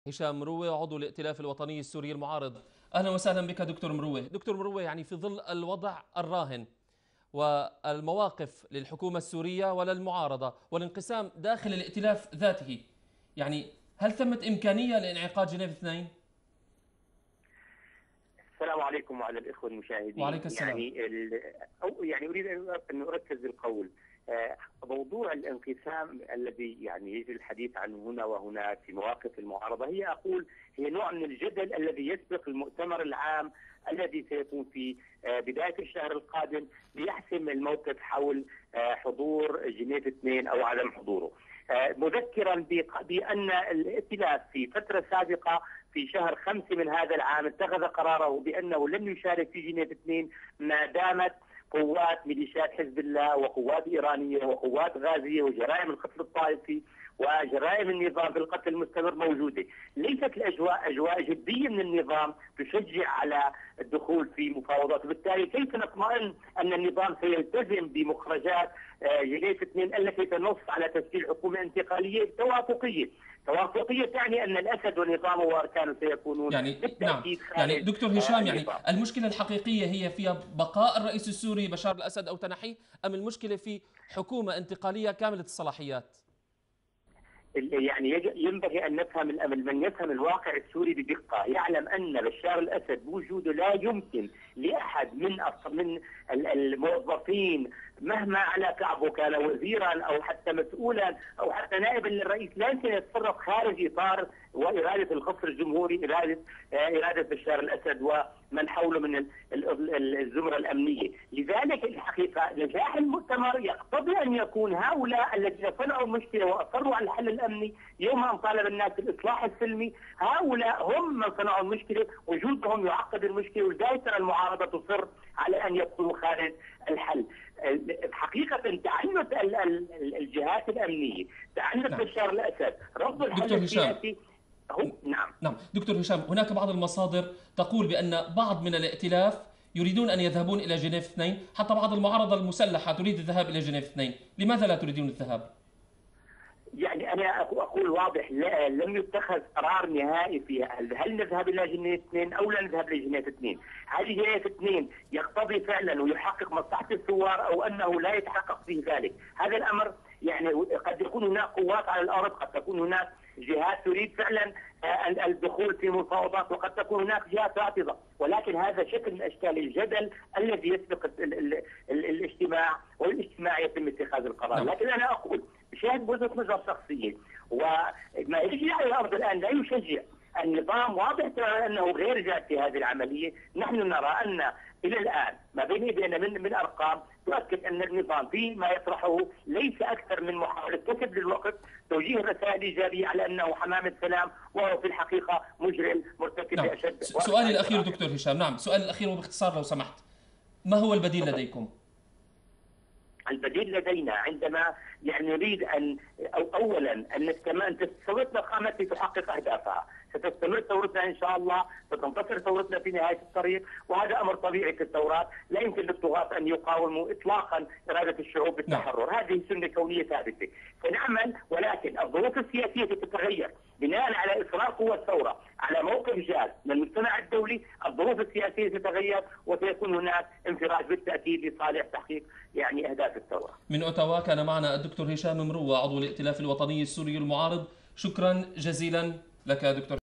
هشام مروة، عضو الائتلاف الوطني السوري المعارض. أهلا وسهلا بك دكتور مروة. دكتور مروة، يعني في ظل الوضع الراهن والمواقف للحكومة السورية وللمعارضة والانقسام داخل الائتلاف ذاته، يعني هل ثمة إمكانية لانعقاد جنيف 2؟ السلام عليكم وعلى الإخوة المشاهدين. وعليك السلام. يعني أريد أن أركز القول. موضوع الانقسام الذي يجري الحديث عنه هنا وهناك في مواقف المعارضة هي نوع من الجدل الذي يسبق المؤتمر العام الذي سيكون في بداية الشهر القادم ليحسم الموقف حول حضور جنيف 2 أو عدم حضوره. مذكرا بأن الائتلاف في فترة سابقة في شهر 5 من هذا العام اتخذ قراره بأنه لن يشارك في جنيف 2 ما دامت قوات ميليشيات حزب الله وقوات إيرانية وقوات غازية وجرائم القتل الطائفي وجرائم النظام بالقتل المستمر موجودة. ليست الأجواء أجواء جدية من النظام تشجع على الدخول في مفاوضات، وبالتالي كيف نطمئن أن النظام سيلتزم بمخرجات جنيف 2 التي تنص على تشكيل حكومة انتقالية توافقية. تعني أن الأسد ونظامه وأركانه سيكونون بالتأكيد خارج. يعني دكتور هشام، يعني المشكلة الحقيقية هي فيها بقاء الرئيس السوري بشار الأسد أو تنحيه، أم المشكلة في حكومة انتقالية كاملة الصلاحيات؟ يعني ينبغي أن نفهم الأمر. من يفهم الواقع السوري بدقة يعلم أن بشار الأسد بوجوده لا يمكن لأحد من الموظفين مهما على كعبه كان وزيرا أو حتى مسؤولا أو حتى نائبا للرئيس لا يمكن يتصرف خارج إطار وإرادة القصر الجمهوري، إرادة بشار الأسد ومن حوله من الزمرة الأمنية. لذلك الحقيقة نجاح المؤتمر يقتضي أن يكون هؤلاء الذين صنعوا المشكلة وأصروا على الحل الأمني يوم أن طالب الناس بالإصلاح السلمي، هؤلاء هم من صنعوا المشكلة، وجودهم يعقد المشكلة، ولذلك ترى المعارضة تصر على أن يكونوا خارج الحل. حقيقة تعنت الجهات الأمنية، تعنت بشار الأسد، رفض الحل السياسي. نعم دكتور هشام، هناك بعض المصادر تقول بأن بعض من الائتلاف يريدون أن يذهبون إلى جنيف 2، حتى بعض المعارضة المسلحة تريد الذهاب إلى جنيف 2. لماذا لا تريدون الذهاب؟ يعني أنا أقول واضح، لم يتخذ قرار نهائي فيها هل نذهب إلى جنيف 2 أو لا نذهب إلى جنيف 2. هذه جنيف 2 يقتضي فعلا ويحقق مصلحة الثوار أو أنه لا يتحقق فيه ذلك. هذا الأمر يعني قد يكون هناك قوات على الأرض، قد تكون هناك جهات تريد فعلا الدخول في مفاوضات، وقد تكون هناك جهات رافضة، ولكن هذا شكل من أشكال الجدل الذي يسبق الاجتماع، والاجتماع يتم اتخاذ القرار. لكن أنا أقول بشاهد وجهة نظر شخصية، وما يجري على الأرض الآن لا يشجع النظام. واضح ترى أنه غير جاد في هذه العملية. نحن نرى أن إلى الآن ما بين يدينا من أرقام تؤكد أن النظام فيما يطرحه ليس أكثر من محاولة كسب للوقت، توجيه رسائل إيجابية على أنه حمام السلام، وهو في الحقيقة مجرم مرتكب أشد. سؤالي الأخير دكتور هشام، سؤالي الأخير وباختصار لو سمحت، ما هو البديل لديكم؟ البديل لدينا عندما نريد أن أولا أن ثورتنا قامت لتحقق أهدافها، ستستمر ثورتنا إن شاء الله، ستنتصر ثورتنا في نهاية الطريق، وهذا أمر طبيعي في الثورات. لا يمكن للطغاة أن يقاوموا إطلاقا إرادة الشعوب بالتحرر. هذه سنة كونية ثابتة. فنعمل، ولكن الظروف السياسية تتغير بناء على إصرار قوى الثورة على موقف جاد من المجتمع الدولي. الظروف السياسية تتغير وسيكون هناك انفراج بالتأكيد لصالح تحقيق أهداف الثورة. من أوتاوا كان معنا الدكتور هشام مروة، عضو الائتلاف الوطني السوري المعارض. شكرا جزيلا لك دكتور.